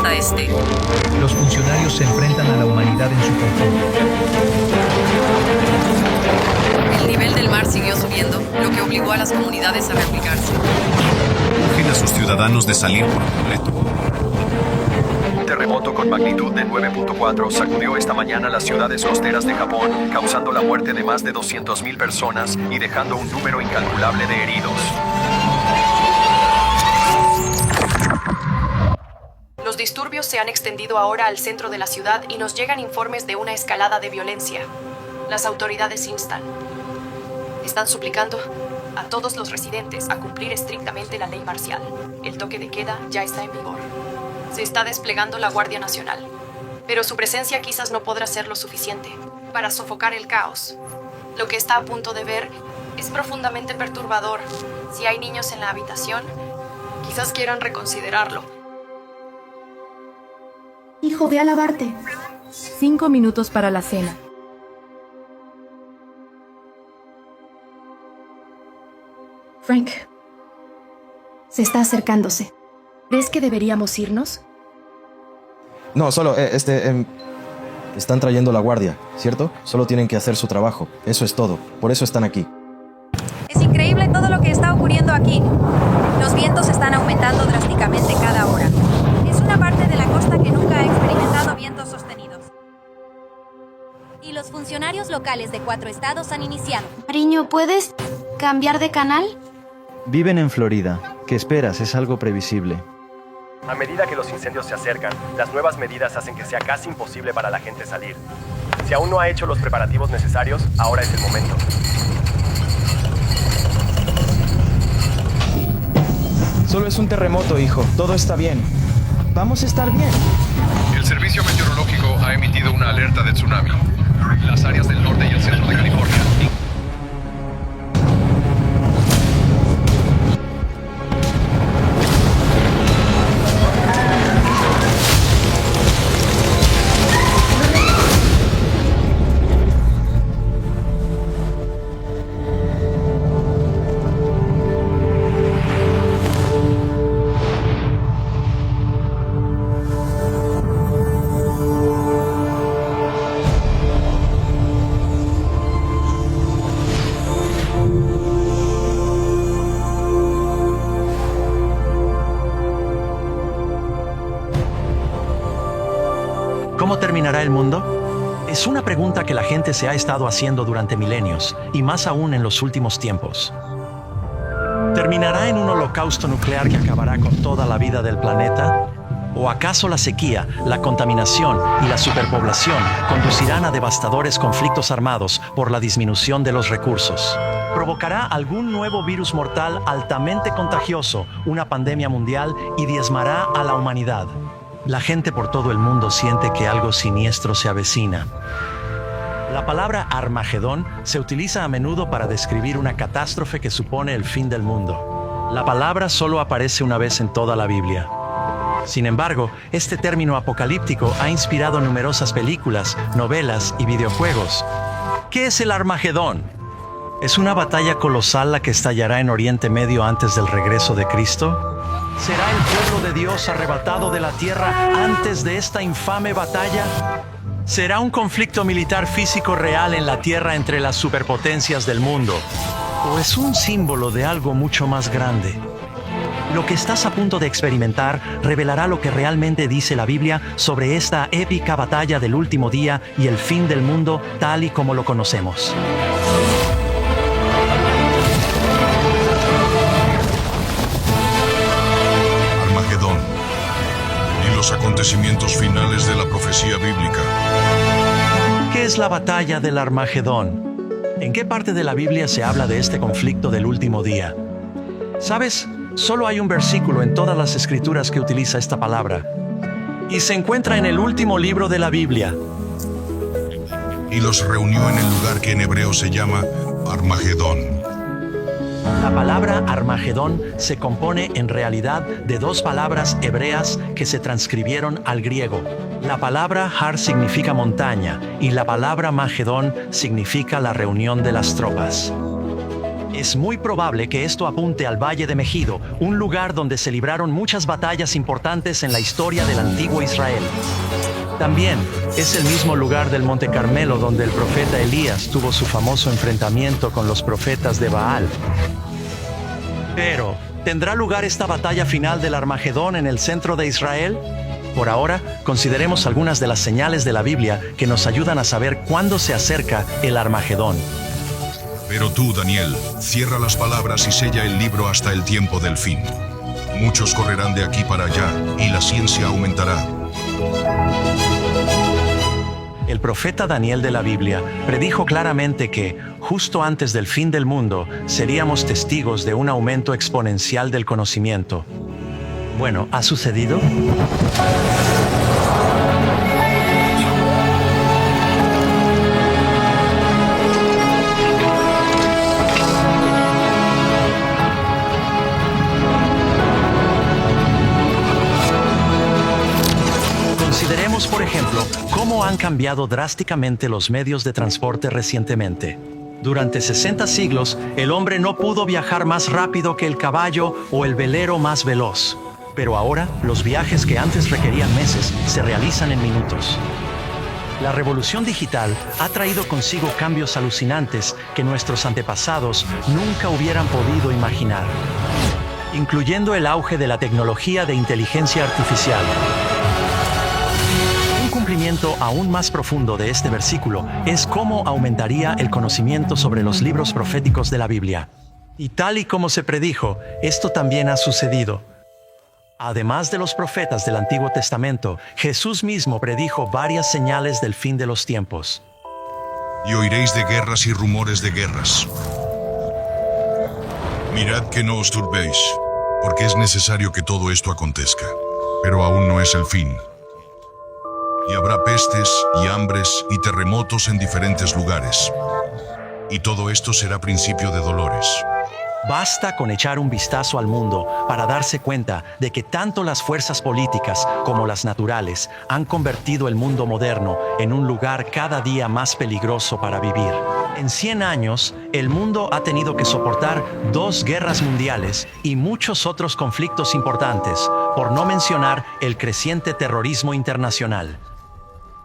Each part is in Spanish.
costa este. Los funcionarios se enfrentan a la humanidad en su conjunto. El nivel del mar siguió subiendo, lo que obligó a las comunidades a replicarse. Urgen a sus ciudadanos de salir por completo. Un terremoto con magnitud de 9.4 sacudió esta mañana las ciudades costeras de Japón, causando la muerte de más de 200.000 personas y dejando un número incalculable de heridos. Los disturbios se han extendido ahora al centro de la ciudad y nos llegan informes de una escalada de violencia. Las autoridades están suplicando a todos los residentes a cumplir estrictamente la ley marcial. El toque de queda ya está en vigor. Se está desplegando la Guardia Nacional, pero su presencia quizás no podrá ser lo suficiente para sofocar el caos. Lo que está a punto de ver es profundamente perturbador. Si hay niños en la habitación, quizás quieran reconsiderarlo. Hijo, ve a lavarte. 5 minutos para la cena. Frank, se está acercándose. ¿Crees que deberíamos irnos? No, solo, están trayendo la guardia, ¿cierto? Solo tienen que hacer su trabajo. Eso es todo. Por eso están aquí. Es increíble todo lo que está ocurriendo aquí. Los vientos están aumentando drásticamente cada hora. Es una parte de la costa que nunca ha experimentado vientos sostenidos. Y los funcionarios locales de 4 estados han iniciado. Cariño, ¿puedes cambiar de canal? Viven en Florida. ¿Qué esperas? Es algo previsible. A medida que los incendios se acercan, las nuevas medidas hacen que sea casi imposible para la gente salir. Si aún no ha hecho los preparativos necesarios, ahora es el momento. Solo es un terremoto, hijo. Todo está bien. Vamos a estar bien. El servicio meteorológico ha emitido una alerta de tsunami. Las áreas del norte y el centro de California. ¿Cómo terminará el mundo? Es una pregunta que la gente se ha estado haciendo durante milenios, y más aún en los últimos tiempos. ¿Terminará en un holocausto nuclear que acabará con toda la vida del planeta? ¿O acaso la sequía, la contaminación y la superpoblación conducirán a devastadores conflictos armados por la disminución de los recursos? ¿Provocará algún nuevo virus mortal altamente contagioso, una pandemia mundial y diezmará a la humanidad? La gente por todo el mundo siente que algo siniestro se avecina. La palabra Armagedón se utiliza a menudo para describir una catástrofe que supone el fin del mundo. La palabra solo aparece una vez en toda la Biblia. Sin embargo, este término apocalíptico ha inspirado numerosas películas, novelas y videojuegos. ¿Qué es el Armagedón? ¿Es una batalla colosal la que estallará en Oriente Medio antes del regreso de Cristo? ¿Será el pueblo de Dios arrebatado de la tierra antes de esta infame batalla? ¿Será un conflicto militar físico real en la tierra entre las superpotencias del mundo? ¿O es un símbolo de algo mucho más grande? Lo que estás a punto de experimentar revelará lo que realmente dice la Biblia sobre esta épica batalla del último día y el fin del mundo tal y como lo conocemos. Armagedón y los acontecimientos finales de la profecía bíblica. ¿Qué es la batalla del Armagedón? ¿En qué parte de la Biblia se habla de este conflicto del último día? ¿Sabes? Solo hay un versículo en todas las escrituras que utiliza esta palabra. Y se encuentra en el último libro de la Biblia. Y los reunió en el lugar que en hebreo se llama Armagedón. La palabra Armagedón se compone en realidad de 2 palabras hebreas que se transcribieron al griego. La palabra Har significa montaña y la palabra Magedón significa la reunión de las tropas. Es muy probable que esto apunte al Valle de Megido, un lugar donde se libraron muchas batallas importantes en la historia del antiguo Israel. También es el mismo lugar del Monte Carmelo donde el profeta Elías tuvo su famoso enfrentamiento con los profetas de Baal. Pero, ¿tendrá lugar esta batalla final del Armagedón en el centro de Israel? Por ahora, consideremos algunas de las señales de la Biblia que nos ayudan a saber cuándo se acerca el Armagedón. Pero tú, Daniel, cierra las palabras y sella el libro hasta el tiempo del fin. Muchos correrán de aquí para allá, y la ciencia aumentará. El profeta Daniel de la Biblia predijo claramente que, justo antes del fin del mundo, seríamos testigos de un aumento exponencial del conocimiento. Bueno, ¿ha sucedido? Consideremos, por ejemplo, cómo han cambiado drásticamente los medios de transporte recientemente. Durante 60 siglos, el hombre no pudo viajar más rápido que el caballo o el velero más veloz. Pero ahora, los viajes que antes requerían meses se realizan en minutos. La revolución digital ha traído consigo cambios alucinantes que nuestros antepasados nunca hubieran podido imaginar, incluyendo el auge de la tecnología de inteligencia artificial. Un cumplimiento aún más profundo de este versículo es cómo aumentaría el conocimiento sobre los libros proféticos de la Biblia. Y tal y como se predijo, esto también ha sucedido. Además de los profetas del Antiguo Testamento, Jesús mismo predijo varias señales del fin de los tiempos. Y oiréis de guerras y rumores de guerras. Mirad que no os turbéis, porque es necesario que todo esto acontezca, pero aún no es el fin. Y habrá pestes y hambres y terremotos en diferentes lugares. Y todo esto será principio de dolores. Basta con echar un vistazo al mundo para darse cuenta de que tanto las fuerzas políticas como las naturales han convertido el mundo moderno en un lugar cada día más peligroso para vivir. En 100 años, el mundo ha tenido que soportar 2 guerras mundiales y muchos otros conflictos importantes, por no mencionar el creciente terrorismo internacional.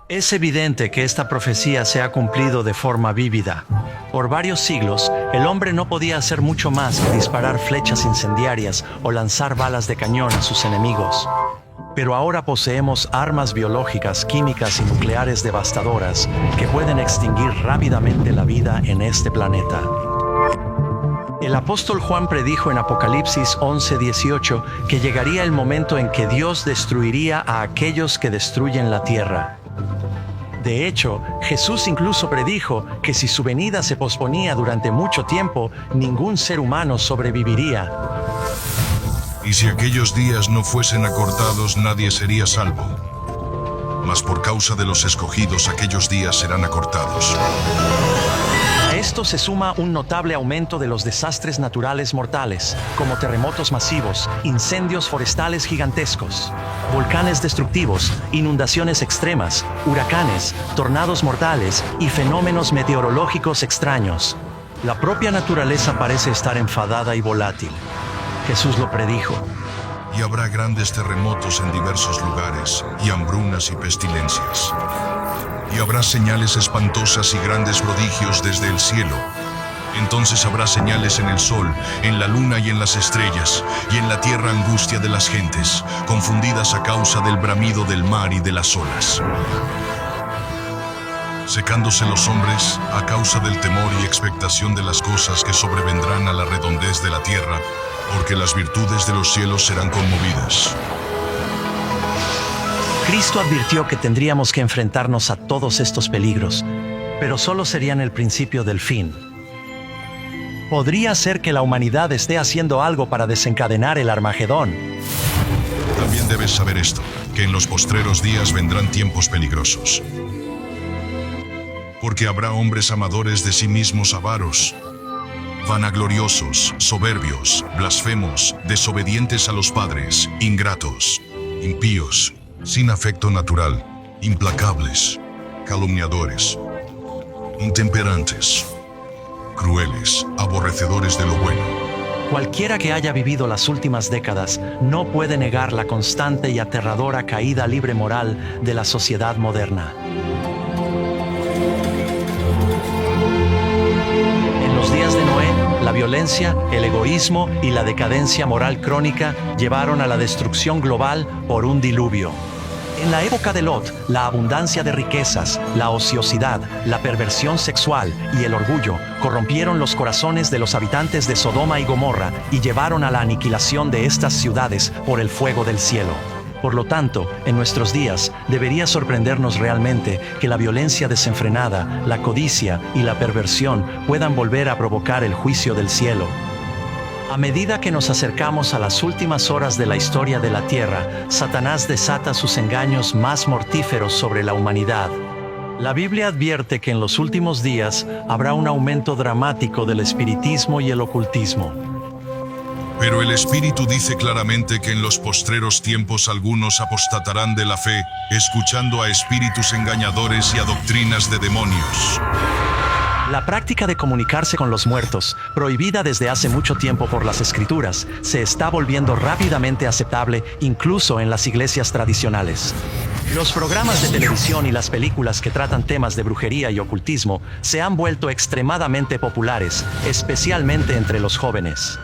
Es evidente que esta profecía se ha cumplido de forma vívida. Por varios siglos, el hombre no podía hacer mucho más que disparar flechas incendiarias o lanzar balas de cañón a sus enemigos. Pero ahora poseemos armas biológicas, químicas y nucleares devastadoras que pueden extinguir rápidamente la vida en este planeta. El apóstol Juan predijo en Apocalipsis 11:18 que llegaría el momento en que Dios destruiría a aquellos que destruyen la tierra. De hecho, Jesús incluso predijo que si su venida se posponía durante mucho tiempo, ningún ser humano sobreviviría. Y si aquellos días no fuesen acortados, nadie sería salvo. Mas por causa de los escogidos, aquellos días serán acortados. A esto se suma un notable aumento de los desastres naturales mortales, como terremotos masivos, incendios forestales gigantescos, volcanes destructivos, inundaciones extremas, huracanes, tornados mortales y fenómenos meteorológicos extraños. La propia naturaleza parece estar enfadada y volátil. Jesús lo predijo. Y habrá grandes terremotos en diversos lugares, y hambrunas y pestilencias. Y habrá señales espantosas y grandes prodigios desde el cielo. Entonces habrá señales en el sol, en la luna y en las estrellas, y en la tierra angustia de las gentes, confundidas a causa del bramido del mar y de las olas. Secándose los hombres a causa del temor y expectación de las cosas que sobrevendrán a la redondez de la tierra, porque las virtudes de los cielos serán conmovidas. Cristo advirtió que tendríamos que enfrentarnos a todos estos peligros, pero solo serían el principio del fin. Podría ser que la humanidad esté haciendo algo para desencadenar el Armagedón. También debes saber esto, que en los postreros días vendrán tiempos peligrosos. Porque habrá hombres amadores de sí mismos, avaros, vanagloriosos, soberbios, blasfemos, desobedientes a los padres, ingratos, impíos, sin afecto natural, implacables, calumniadores, intemperantes, crueles, avariciosos, aborrecedores de lo bueno. Cualquiera que haya vivido las últimas décadas no puede negar la constante y aterradora caída libre moral de la sociedad moderna. En los días de Noé, la violencia, el egoísmo y la decadencia moral crónica llevaron a la destrucción global por un diluvio. En la época de Lot, la abundancia de riquezas, la ociosidad, la perversión sexual y el orgullo corrompieron los corazones de los habitantes de Sodoma y Gomorra y llevaron a la aniquilación de estas ciudades por el fuego del cielo. Por lo tanto, en nuestros días, debería sorprendernos realmente que la violencia desenfrenada, la codicia y la perversión puedan volver a provocar el juicio del cielo. A medida que nos acercamos a las últimas horas de la historia de la Tierra, Satanás desata sus engaños más mortíferos sobre la humanidad. La Biblia advierte que en los últimos días habrá un aumento dramático del espiritismo y el ocultismo. Pero el Espíritu dice claramente que en los postreros tiempos algunos apostatarán de la fe, escuchando a espíritus engañadores y a doctrinas de demonios. La práctica de comunicarse con los muertos, prohibida desde hace mucho tiempo por las Escrituras, se está volviendo rápidamente aceptable incluso en las iglesias tradicionales. Los programas de televisión y las películas que tratan temas de brujería y ocultismo se han vuelto extremadamente populares, especialmente entre los jóvenes.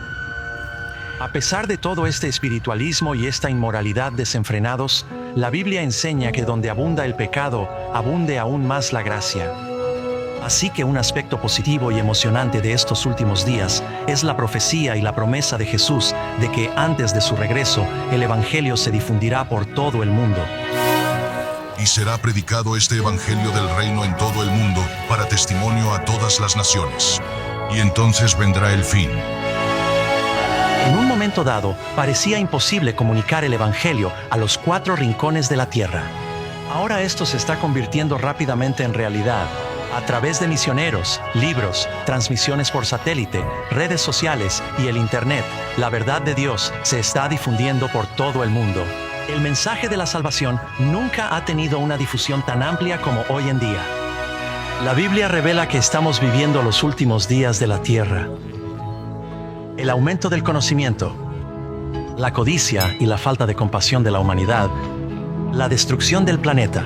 A pesar de todo este espiritualismo y esta inmoralidad desenfrenados, la Biblia enseña que donde abunda el pecado, abunde aún más la gracia. Así que un aspecto positivo y emocionante de estos últimos días es la profecía y la promesa de Jesús de que antes de su regreso, el Evangelio se difundirá por todo el mundo. Y será predicado este Evangelio del reino en todo el mundo para testimonio a todas las naciones. Y entonces vendrá el fin. En un momento dado, parecía imposible comunicar el Evangelio a los 4 rincones de la tierra. Ahora esto se está convirtiendo rápidamente en realidad. A través de misioneros, libros, transmisiones por satélite, redes sociales y el Internet, la verdad de Dios se está difundiendo por todo el mundo. El mensaje de la salvación nunca ha tenido una difusión tan amplia como hoy en día. La Biblia revela que estamos viviendo los últimos días de la tierra. El aumento del conocimiento, la codicia y la falta de compasión de la humanidad, la destrucción del planeta,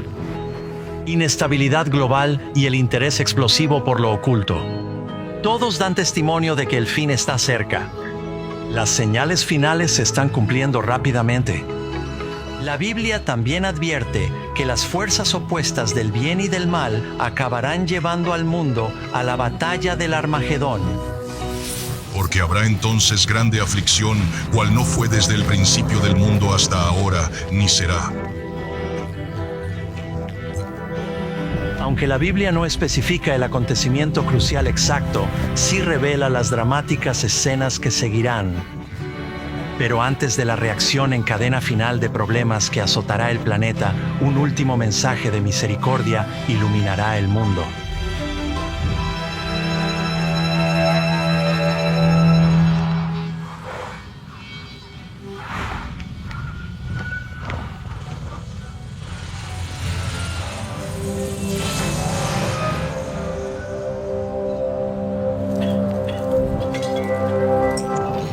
inestabilidad global y el interés explosivo por lo oculto. Todos dan testimonio de que el fin está cerca. Las señales finales se están cumpliendo rápidamente. La Biblia también advierte que las fuerzas opuestas del bien y del mal acabarán llevando al mundo a la batalla del Armagedón. Porque habrá entonces grande aflicción, cual no fue desde el principio del mundo hasta ahora, ni será. Aunque la Biblia no especifica el acontecimiento crucial exacto, sí revela las dramáticas escenas que seguirán. Pero antes de la reacción en cadena final de problemas que azotará el planeta, un último mensaje de misericordia iluminará el mundo.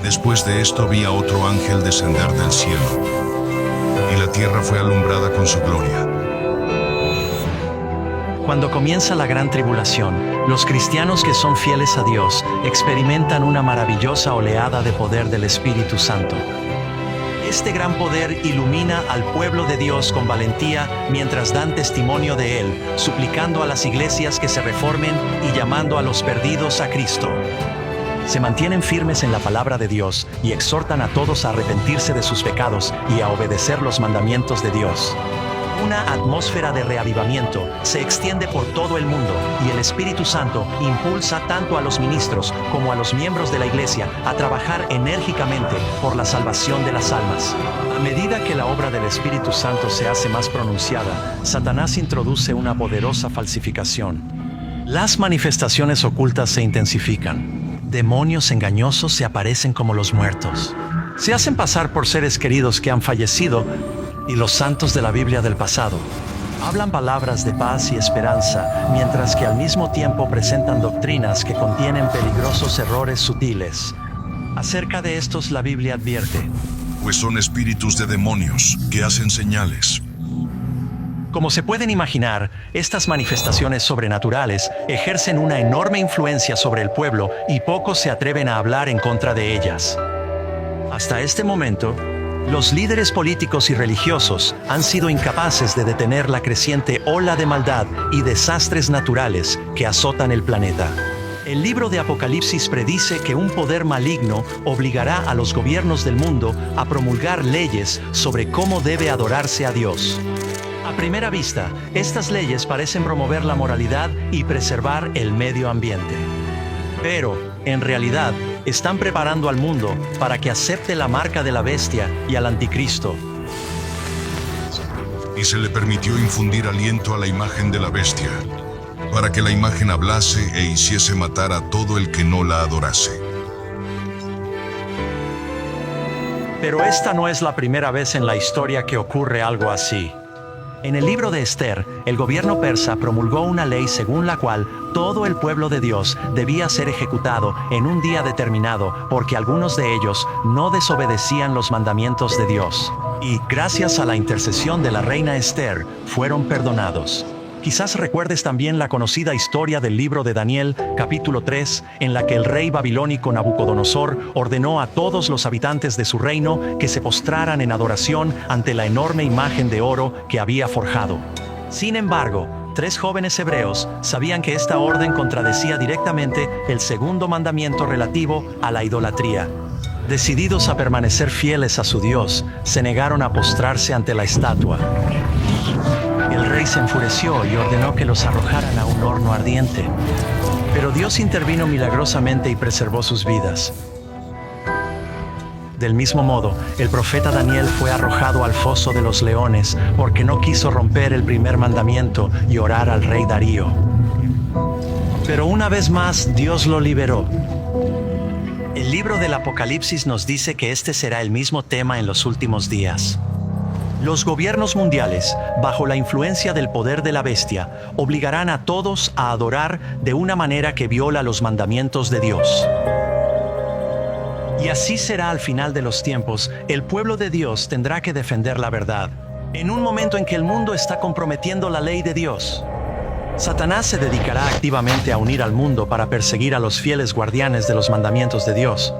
Después de esto vi a otro ángel descender del cielo, y la tierra fue alumbrada con su gloria. Cuando comienza la gran tribulación, los cristianos que son fieles a Dios experimentan una maravillosa oleada de poder del Espíritu Santo. Este gran poder ilumina al pueblo de Dios con valentía mientras dan testimonio de Él, suplicando a las iglesias que se reformen y llamando a los perdidos a Cristo. Se mantienen firmes en la palabra de Dios y exhortan a todos a arrepentirse de sus pecados y a obedecer los mandamientos de Dios. Una atmósfera de reavivamiento se extiende por todo el mundo y el Espíritu Santo impulsa tanto a los ministros como a los miembros de la iglesia a trabajar enérgicamente por la salvación de las almas. A medida que la obra del Espíritu Santo se hace más pronunciada, Satanás introduce una poderosa falsificación. Las manifestaciones ocultas se intensifican. Demonios engañosos se aparecen como los muertos. Se hacen pasar por seres queridos que han fallecido y los santos de la Biblia del pasado. Hablan palabras de paz y esperanza, mientras que al mismo tiempo presentan doctrinas que contienen peligrosos errores sutiles. Acerca de estos la Biblia advierte: pues son espíritus de demonios que hacen señales. Como se pueden imaginar, estas manifestaciones sobrenaturales ejercen una enorme influencia sobre el pueblo y pocos se atreven a hablar en contra de ellas. Hasta este momento, los líderes políticos y religiosos han sido incapaces de detener la creciente ola de maldad y desastres naturales que azotan el planeta. El libro de Apocalipsis predice que un poder maligno obligará a los gobiernos del mundo a promulgar leyes sobre cómo debe adorarse a Dios. A primera vista, estas leyes parecen promover la moralidad y preservar el medio ambiente. Pero, en realidad, están preparando al mundo para que acepte la marca de la bestia y al anticristo. Y se le permitió infundir aliento a la imagen de la bestia, para que la imagen hablase e hiciese matar a todo el que no la adorase. Pero esta no es la primera vez en la historia que ocurre algo así. En el libro de Esther, el gobierno persa promulgó una ley según la cual todo el pueblo de Dios debía ser ejecutado en un día determinado porque algunos de ellos no desobedecían los mandamientos de Dios. Y, gracias a la intercesión de la reina Esther, fueron perdonados. Quizás recuerdes también la conocida historia del libro de Daniel, capítulo 3, en la que el rey babilónico Nabucodonosor ordenó a todos los habitantes de su reino que se postraran en adoración ante la enorme imagen de oro que había forjado. Sin embargo, 3 jóvenes hebreos sabían que esta orden contradecía directamente el segundo mandamiento relativo a la idolatría. Decididos a permanecer fieles a su Dios, se negaron a postrarse ante la estatua. El rey se enfureció y ordenó que los arrojaran a un horno ardiente. Pero Dios intervino milagrosamente y preservó sus vidas. Del mismo modo, el profeta Daniel fue arrojado al foso de los leones porque no quiso romper el primer mandamiento y orar al rey Darío. Pero una vez más, Dios lo liberó. El libro del Apocalipsis nos dice que este será el mismo tema en los últimos días. Los gobiernos mundiales, bajo la influencia del poder de la bestia, obligarán a todos a adorar de una manera que viola los mandamientos de Dios. Y así será al final de los tiempos. El pueblo de Dios tendrá que defender la verdad, en un momento en que el mundo está comprometiendo la ley de Dios. Satanás se dedicará activamente a unir al mundo para perseguir a los fieles guardianes de los mandamientos de Dios.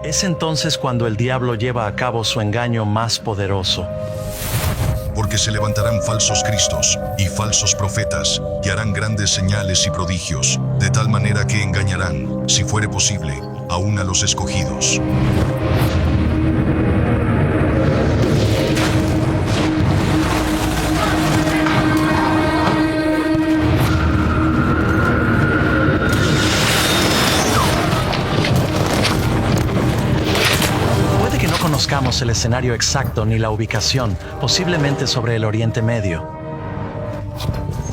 Es entonces cuando el diablo lleva a cabo su engaño más poderoso. Porque se levantarán falsos cristos y falsos profetas, y harán grandes señales y prodigios, de tal manera que engañarán, si fuere posible, aún a los escogidos. Conozcamos el escenario exacto ni la ubicación, posiblemente sobre el Oriente Medio.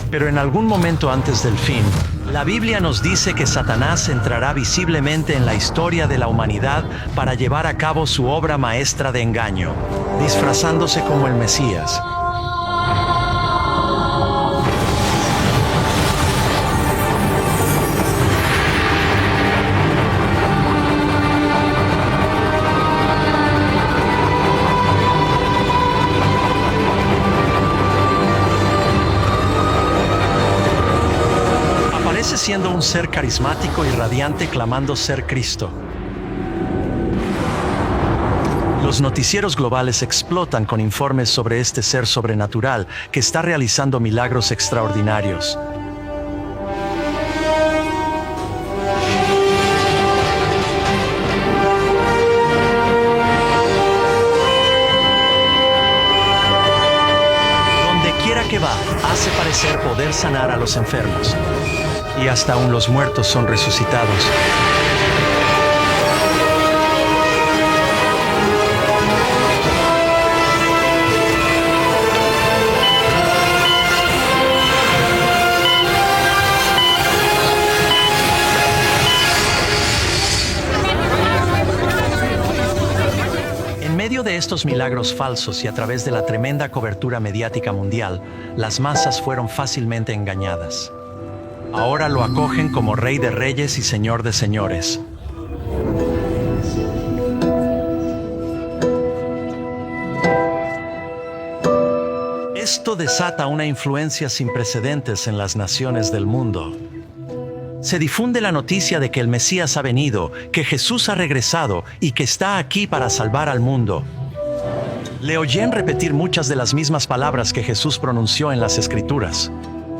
Pero en algún momento antes del fin, la Biblia nos dice que Satanás entrará visiblemente en la historia de la humanidad para llevar a cabo su obra maestra de engaño, disfrazándose como el Mesías. Siendo un ser carismático y radiante clamando ser Cristo. Los noticieros globales explotan con informes sobre este ser sobrenatural que está realizando milagros extraordinarios. Donde quiera que va, hace parecer poder sanar a los enfermos. Y hasta aún los muertos son resucitados. En medio de estos milagros falsos y a través de la tremenda cobertura mediática mundial, las masas fueron fácilmente engañadas. Ahora lo acogen como Rey de Reyes y Señor de Señores. Esto desata una influencia sin precedentes en las naciones del mundo. Se difunde la noticia de que el Mesías ha venido, que Jesús ha regresado y que está aquí para salvar al mundo. Le oyen repetir muchas de las mismas palabras que Jesús pronunció en las Escrituras.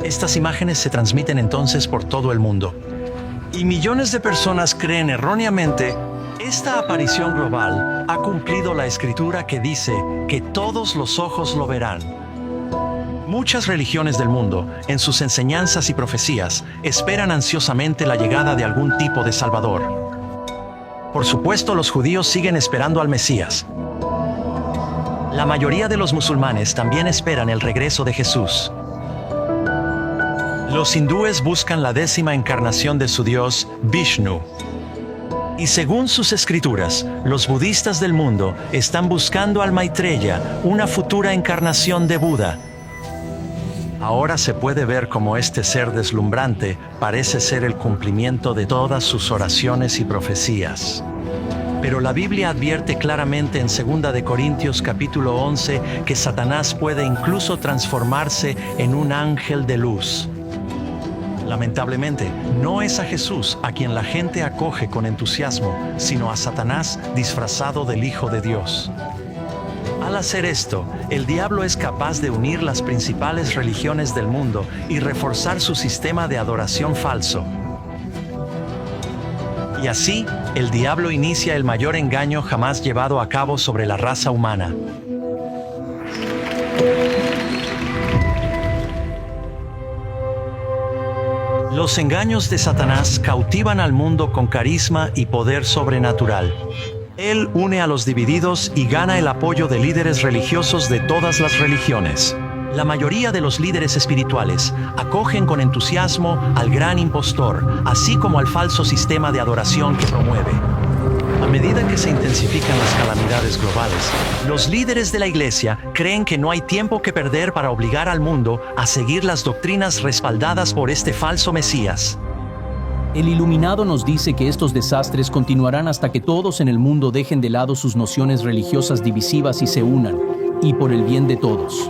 Estas imágenes se transmiten entonces por todo el mundo. Y millones de personas creen erróneamente, esta aparición global ha cumplido la Escritura que dice que todos los ojos lo verán. Muchas religiones del mundo, en sus enseñanzas y profecías, esperan ansiosamente la llegada de algún tipo de Salvador. Por supuesto, los judíos siguen esperando al Mesías. La mayoría de los musulmanes también esperan el regreso de Jesús. Los hindúes buscan la 10ª encarnación de su dios, Vishnu. Y según sus escrituras, los budistas del mundo están buscando al Maitreya, una futura encarnación de Buda. Ahora se puede ver cómo este ser deslumbrante parece ser el cumplimiento de todas sus oraciones y profecías. Pero la Biblia advierte claramente en 2 de Corintios capítulo 11 que Satanás puede incluso transformarse en un ángel de luz. Lamentablemente, no es a Jesús a quien la gente acoge con entusiasmo, sino a Satanás disfrazado del Hijo de Dios. Al hacer esto, el diablo es capaz de unir las principales religiones del mundo y reforzar su sistema de adoración falso. Y así, el diablo inicia el mayor engaño jamás llevado a cabo sobre la raza humana. Los engaños de Satanás cautivan al mundo con carisma y poder sobrenatural. Él une a los divididos y gana el apoyo de líderes religiosos de todas las religiones. La mayoría de los líderes espirituales acogen con entusiasmo al gran impostor, así como al falso sistema de adoración que promueve. A medida que se intensifican las calamidades globales, los líderes de la Iglesia creen que no hay tiempo que perder para obligar al mundo a seguir las doctrinas respaldadas por este falso Mesías. El Iluminado nos dice que estos desastres continuarán hasta que todos en el mundo dejen de lado sus nociones religiosas divisivas y se unan, y por el bien de todos.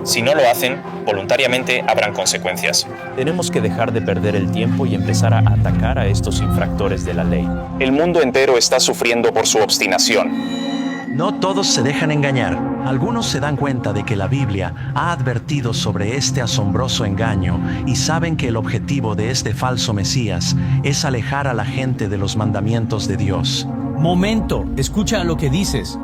Si no lo hacen, voluntariamente habrán consecuencias. Tenemos que dejar de perder el tiempo y empezar a atacar a estos infractores de la ley. El mundo entero está sufriendo por su obstinación. No todos se dejan engañar. Algunos se dan cuenta de que la Biblia ha advertido sobre este asombroso engaño y saben que el objetivo de este falso Mesías es alejar a la gente de los mandamientos de Dios. Momento, escucha lo que dices.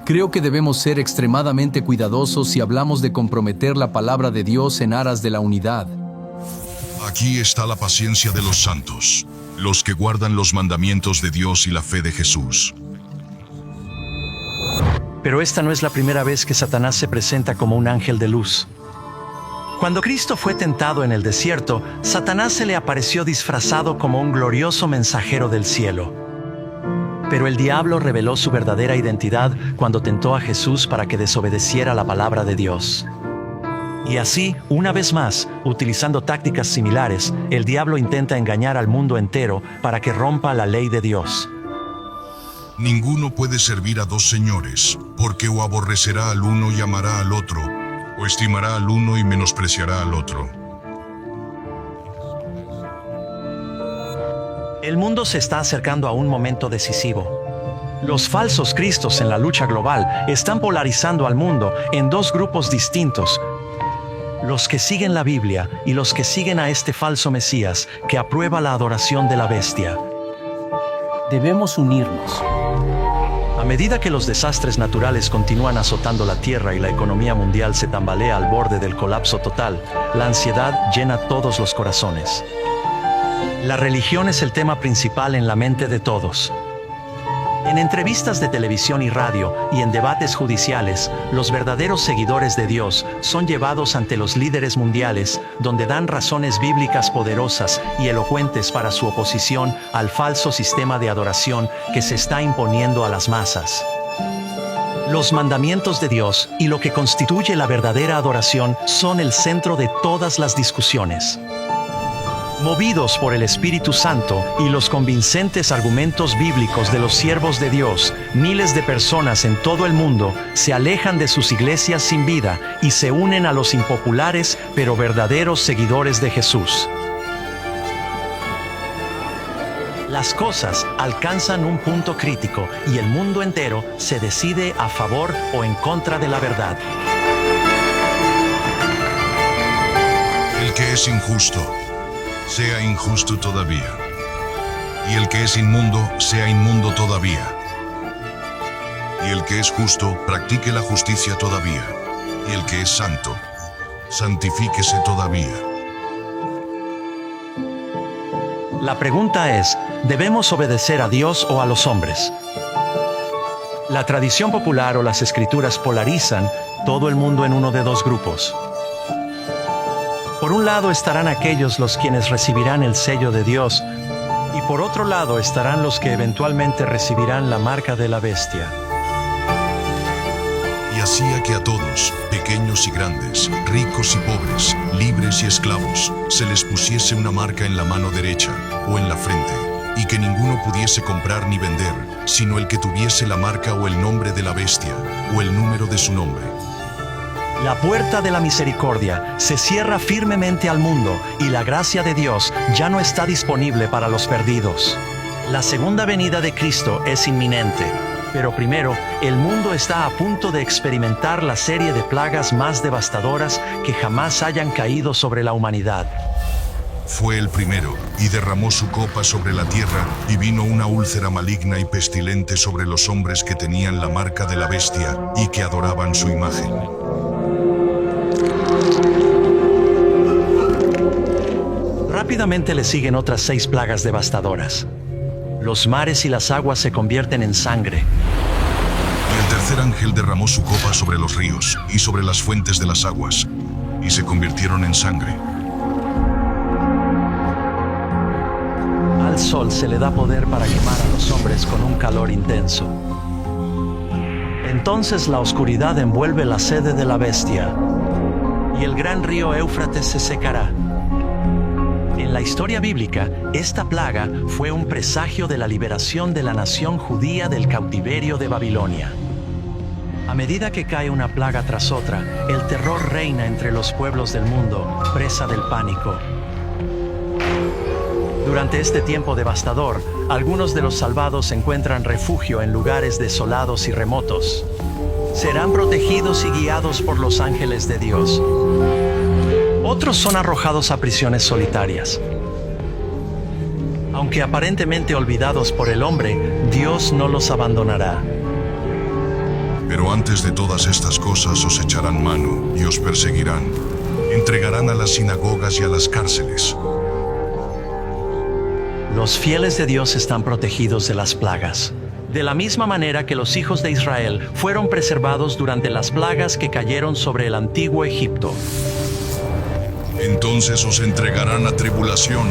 Creo que debemos ser extremadamente cuidadosos si hablamos de comprometer la palabra de Dios en aras de la unidad. Aquí está la paciencia de los santos, los que guardan los mandamientos de Dios y la fe de Jesús. Pero esta no es la primera vez que Satanás se presenta como un ángel de luz. Cuando Cristo fue tentado en el desierto, Satanás se le apareció disfrazado como un glorioso mensajero del cielo. Pero el diablo reveló su verdadera identidad cuando tentó a Jesús para que desobedeciera la palabra de Dios. Y así, una vez más, utilizando tácticas similares, el diablo intenta engañar al mundo entero para que rompa la ley de Dios. Ninguno puede servir a dos señores, porque o aborrecerá al uno y amará al otro, o estimará al uno y menospreciará al otro. El mundo se está acercando a un momento decisivo. Los falsos cristos en la lucha global están polarizando al mundo en dos grupos distintos: los que siguen la Biblia y los que siguen a este falso Mesías que aprueba la adoración de la bestia. Debemos unirnos. A medida que los desastres naturales continúan azotando la Tierra y la economía mundial se tambalea al borde del colapso total, la ansiedad llena todos los corazones. La religión es el tema principal en la mente de todos. En entrevistas de televisión y radio y en debates judiciales, los verdaderos seguidores de Dios son llevados ante los líderes mundiales, donde dan razones bíblicas poderosas y elocuentes para su oposición al falso sistema de adoración que se está imponiendo a las masas. Los mandamientos de Dios y lo que constituye la verdadera adoración son el centro de todas las discusiones. Movidos por el Espíritu Santo y los convincentes argumentos bíblicos de los siervos de Dios, miles de personas en todo el mundo se alejan de sus iglesias sin vida y se unen a los impopulares pero verdaderos seguidores de Jesús. Las cosas alcanzan un punto crítico y el mundo entero se decide a favor o en contra de la verdad. El que es injusto, sea injusto todavía. Y el que es inmundo, sea inmundo todavía. Y el que es justo, practique la justicia todavía. Y el que es santo, santifíquese todavía. La pregunta es, ¿debemos obedecer a Dios o a los hombres? La tradición popular o las escrituras polarizan todo el mundo en uno de dos grupos. Por un lado estarán aquellos los quienes recibirán el sello de Dios, y por otro lado estarán los que eventualmente recibirán la marca de la bestia. Y hacía que a todos, pequeños y grandes, ricos y pobres, libres y esclavos, se les pusiese una marca en la mano derecha o en la frente, y que ninguno pudiese comprar ni vender, sino el que tuviese la marca o el nombre de la bestia, o el número de su nombre. La puerta de la misericordia se cierra firmemente al mundo y la gracia de Dios ya no está disponible para los perdidos. La segunda venida de Cristo es inminente. Pero primero, el mundo está a punto de experimentar la serie de plagas más devastadoras que jamás hayan caído sobre la humanidad. Fue el primero, y derramó su copa sobre la tierra, y vino una úlcera maligna y pestilente sobre los hombres que tenían la marca de la bestia, y que adoraban su imagen. Rápidamente le siguen otras 6 plagas devastadoras. Los mares y las aguas se convierten en sangre. Y el tercer ángel derramó su copa sobre los ríos y sobre las fuentes de las aguas, y se convirtieron en sangre. Al sol se le da poder para quemar a los hombres con un calor intenso. Entonces la oscuridad envuelve la sede de la bestia, y el gran río Éufrates se secará. En la historia bíblica, esta plaga fue un presagio de la liberación de la nación judía del cautiverio de Babilonia. A medida que cae una plaga tras otra, el terror reina entre los pueblos del mundo, presa del pánico. Durante este tiempo devastador, algunos de los salvados encuentran refugio en lugares desolados y remotos. Serán protegidos y guiados por los ángeles de Dios. Otros son arrojados a prisiones solitarias. Aunque aparentemente olvidados por el hombre, Dios no los abandonará. Pero antes de todas estas cosas os echarán mano y os perseguirán. Entregarán a las sinagogas y a las cárceles. Los fieles de Dios están protegidos de las plagas. De la misma manera que los hijos de Israel fueron preservados durante las plagas que cayeron sobre el antiguo Egipto. Entonces os entregarán a tribulación,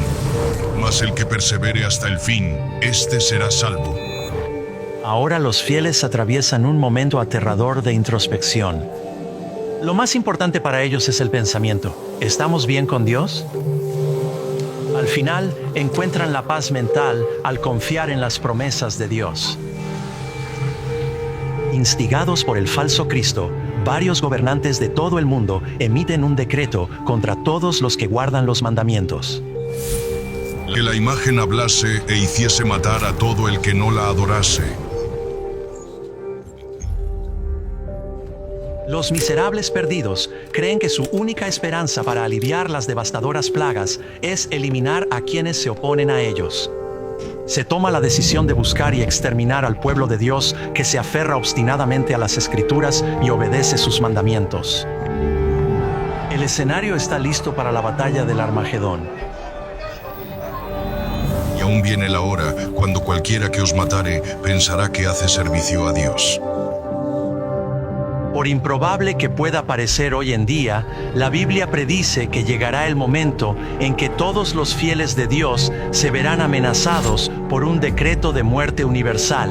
mas el que persevere hasta el fin, éste será salvo. Ahora los fieles atraviesan un momento aterrador de introspección. Lo más importante para ellos es el pensamiento. ¿Estamos bien con Dios? Al final, encuentran la paz mental al confiar en las promesas de Dios. Instigados por el falso Cristo, varios gobernantes de todo el mundo emiten un decreto contra todos los que guardan los mandamientos. Que la imagen hablase e hiciese matar a todo el que no la adorase. Los miserables perdidos creen que su única esperanza para aliviar las devastadoras plagas es eliminar a quienes se oponen a ellos. Se toma la decisión de buscar y exterminar al pueblo de Dios que se aferra obstinadamente a las Escrituras y obedece sus mandamientos. El escenario está listo para la batalla del Armagedón. Y aún viene la hora cuando cualquiera que os matare pensará que hace servicio a Dios. Por improbable que pueda parecer hoy en día, la Biblia predice que llegará el momento en que todos los fieles de Dios se verán amenazados por un decreto de muerte universal.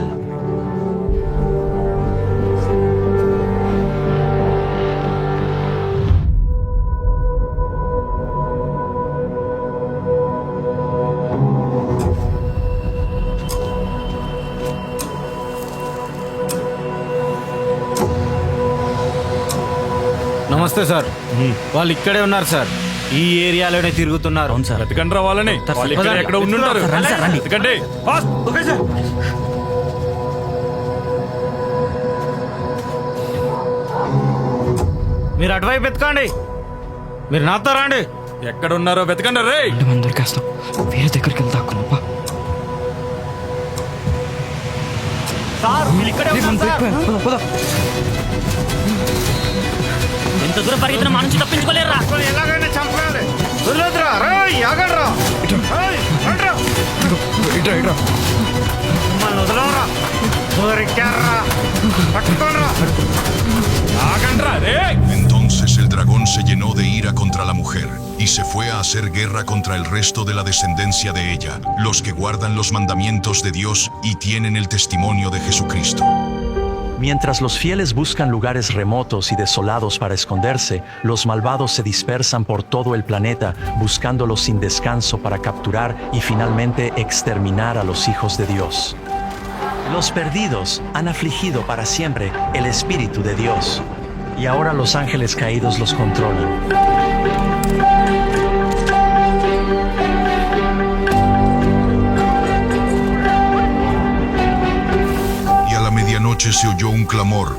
నమస్తే సార్. వాళ్ళు ఇక్కడే ఉన్నారు సార్. ఈ ఏరియాలోనే తిరుగుతున్నారు. వెతకండి రా వాళ్ళని. వాళ్ళు ఇక్కడ ఎక్కడ ఉండుంటారు. వెతకండి. మీరు అటువైపు వెతకండి. మీరు నాతో రండి. ఎక్కడ ఉన్నారో వెతకండి రే. మనం దొరికేస్తాం. వేరే దగ్గరికి వెళ్తా అక్కునప్పా. ఎంత దూరం పరిగెత్తిన మా నుంచి తప్పించుకోలేరా. ఎలాగైనా చంపాలి. వదిలేదురా. ఆగండ్రా. మిమ్మల్ని వదలరా. దొరికారా. పట్టుకోరా. Entonces el dragón se llenó de ira contra la mujer, y se fue a hacer guerra contra el resto de la descendencia de ella, los que guardan los mandamientos de Dios y tienen el testimonio de Jesucristo. Mientras los fieles buscan lugares remotos y desolados para esconderse, los malvados se dispersan por todo el planeta, buscándolos sin descanso para capturar y finalmente exterminar a los hijos de Dios. Los perdidos han afligido para siempre el Espíritu de Dios, y ahora los ángeles caídos los controlan. Y a la medianoche se oyó un clamor: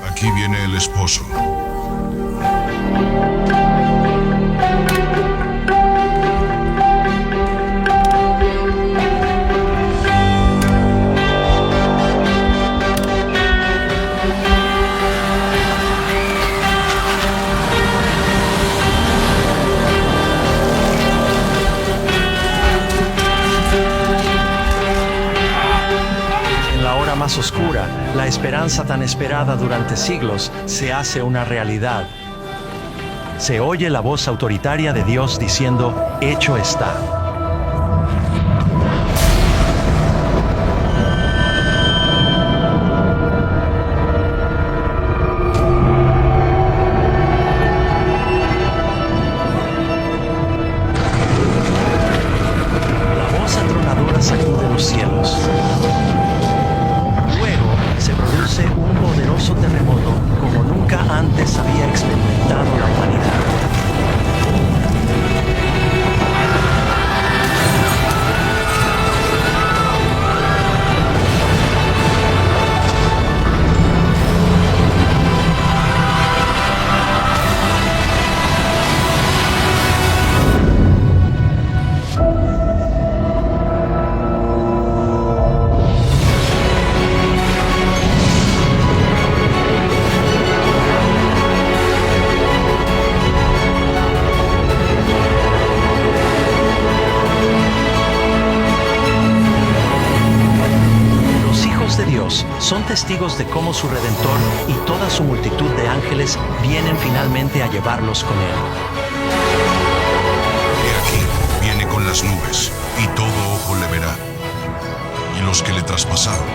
aquí viene el esposo. Más oscura, la esperanza tan esperada durante siglos se hace una realidad. Se oye la voz autoritaria de Dios diciendo, hecho está. La voz atronadora sacude los cielos. Se produce un poderoso terremoto como nunca antes había experimentado la humanidad. Son testigos de cómo su Redentor y toda su multitud de ángeles vienen finalmente a llevarlos con él. He aquí, viene con las nubes, y todo ojo le verá, y los que le traspasaron,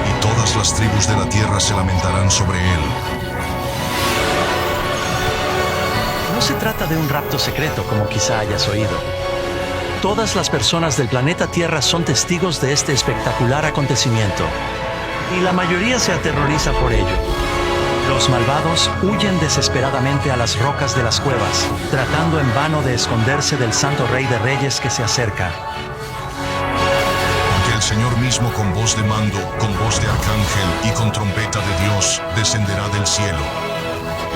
y todas las tribus de la tierra se lamentarán sobre él. No se trata de un rapto secreto como quizá hayas oído. Todas las personas del planeta Tierra son testigos de este espectacular acontecimiento. Y la mayoría se aterroriza por ello. Los malvados huyen desesperadamente a las rocas de las cuevas, tratando en vano de esconderse del Santo Rey de Reyes que se acerca. Porque el Señor mismo con voz de mando, con voz de arcángel y con trompeta de Dios descenderá del cielo,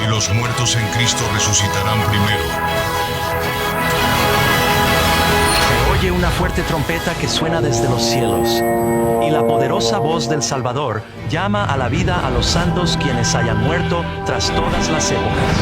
y los muertos en Cristo resucitarán primero. Oye una fuerte trompeta que suena desde los cielos, y la poderosa voz del Salvador llama a la vida a los santos quienes hayan muerto tras todas las épocas.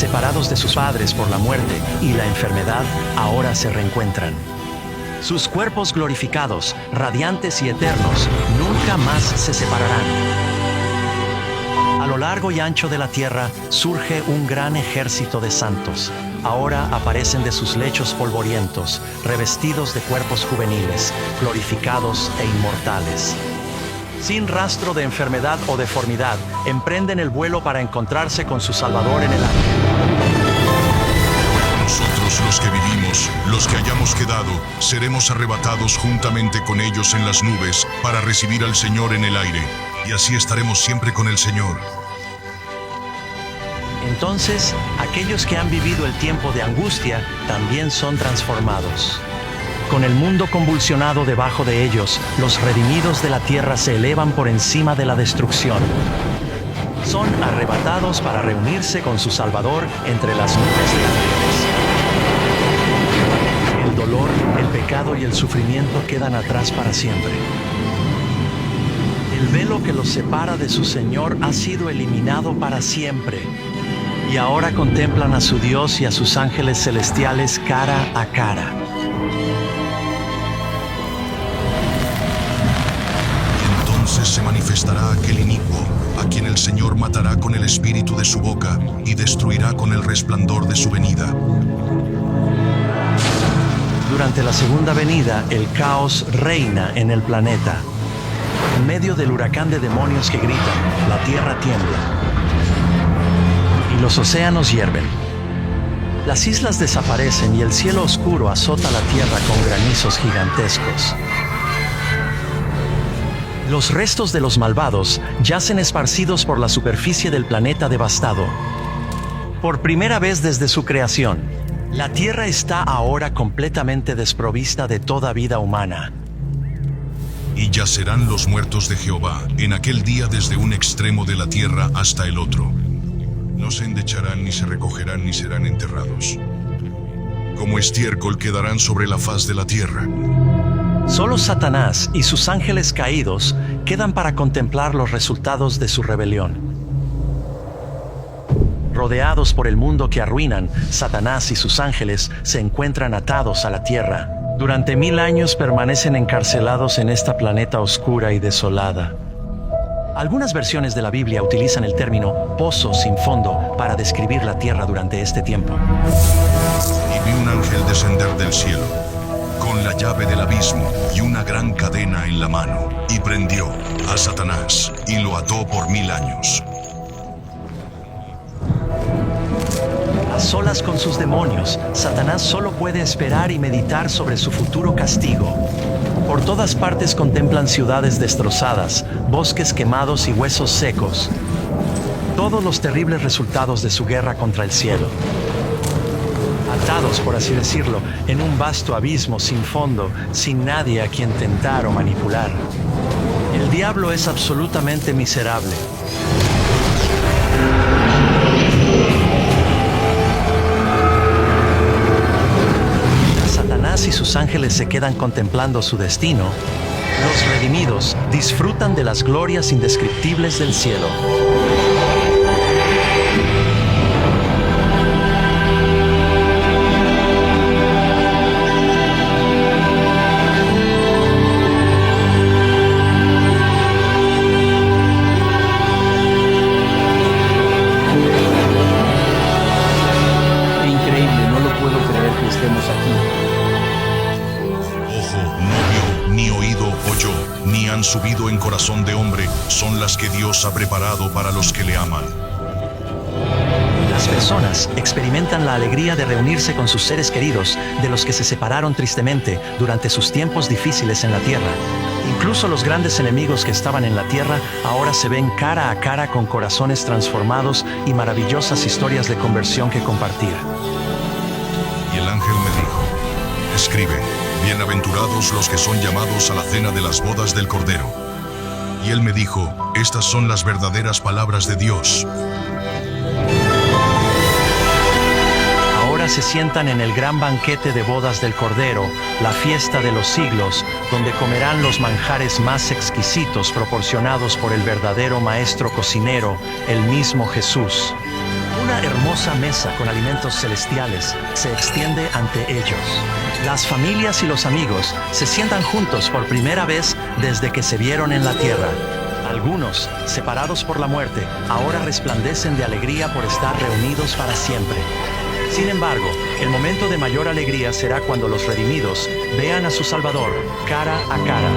Separados de sus padres por la muerte y la enfermedad, ahora se reencuentran. Sus cuerpos glorificados, radiantes y eternos, nunca más se separarán. A lo largo y ancho de la tierra surge un gran ejército de santos, ahora aparecen de sus lechos polvorientos, revestidos de cuerpos juveniles, glorificados e inmortales. Sin rastro de enfermedad o deformidad, emprenden el vuelo para encontrarse con su Salvador en el aire. Nosotros los que vivimos, los que hayamos quedado, seremos arrebatados juntamente con ellos en las nubes para recibir al Señor en el aire, y así estaremos siempre con el Señor. Entonces, aquellos que han vivido el tiempo de angustia también son transformados. Con el mundo convulsionado debajo de ellos, los redimidos de la tierra se elevan por encima de la destrucción. Son arrebatados para reunirse con su Salvador entre las nubes de ángeles. El dolor, el pecado y el sufrimiento quedan atrás para siempre. El velo que los separa de su Señor ha sido eliminado para siempre. Y ahora contemplan a su Dios y a sus ángeles celestiales cara a cara. Entonces se manifestará aquel inicuo, a quien el Señor matará con el espíritu de su boca y destruirá con el resplandor de su venida. Durante la segunda venida, el caos reina en el planeta. En medio del huracán de demonios que gritan, la tierra tiembla y los océanos hierven. Las islas desaparecen y el cielo oscuro azota la tierra con granizos gigantescos. Los restos de los malvados yacen esparcidos por la superficie del planeta devastado. Por primera vez desde su creación, la Tierra está ahora completamente desprovista de toda vida humana. Y yacerán los muertos de Jehová en aquel día desde un extremo de la tierra hasta el otro. No se endecharán, ni se recogerán, ni serán enterrados. Como estiércol quedarán sobre la faz de la tierra. Solo Satanás y sus ángeles caídos quedan para contemplar los resultados de su rebelión. Rodeados por el mundo que arruinan, Satanás y sus ángeles se encuentran atados a la tierra. Durante 1000 años permanecen encarcelados en esta planeta oscura y desolada. Algunas versiones de la Biblia utilizan el término pozo sin fondo para describir la tierra durante este tiempo. Y vi un ángel descender del cielo, con la llave del abismo y una gran cadena en la mano, y prendió a Satanás y lo ató por 1000 años. A solas con sus demonios, Satanás solo puede esperar y meditar sobre su futuro castigo. Por todas partes contemplan ciudades destrozadas, bosques quemados y huesos secos. Todos los terribles resultados de su guerra contra el cielo. Atados, por así decirlo, en un vasto abismo sin fondo, sin nadie a quien tentar o manipular. El diablo es absolutamente miserable. Satanás y sus ángeles se quedan contemplando su destino. Los redimidos disfrutan de las glorias indescriptibles del cielo. Subido en corazón de hombre son las que Dios ha preparado para los que le aman. Las personas experimentan la alegría de reunirse con sus seres queridos, de los que se separaron tristemente durante sus tiempos difíciles en la tierra. Incluso los grandes enemigos que estaban en la tierra ahora se ven cara a cara con corazones transformados y maravillosas historias de conversión que compartir. Y el ángel me dijo: escribe, bienaventurados los que son llamados a la cena de las bodas del Cordero. Y él me dijo: estas son las verdaderas palabras de Dios. Ahora se sientan en el gran banquete de bodas del Cordero, la fiesta de los siglos, donde comerán los manjares más exquisitos proporcionados por el verdadero maestro cocinero, el mismo Jesús. Una hermosa mesa con alimentos celestiales se extiende ante ellos. Las familias y los amigos se sientan juntos por primera vez desde que se vieron en la tierra. Algunos, separados por la muerte, ahora resplandecen de alegría por estar reunidos para siempre. Sin embargo, el momento de mayor alegría será cuando los redimidos vean a su Salvador cara a cara.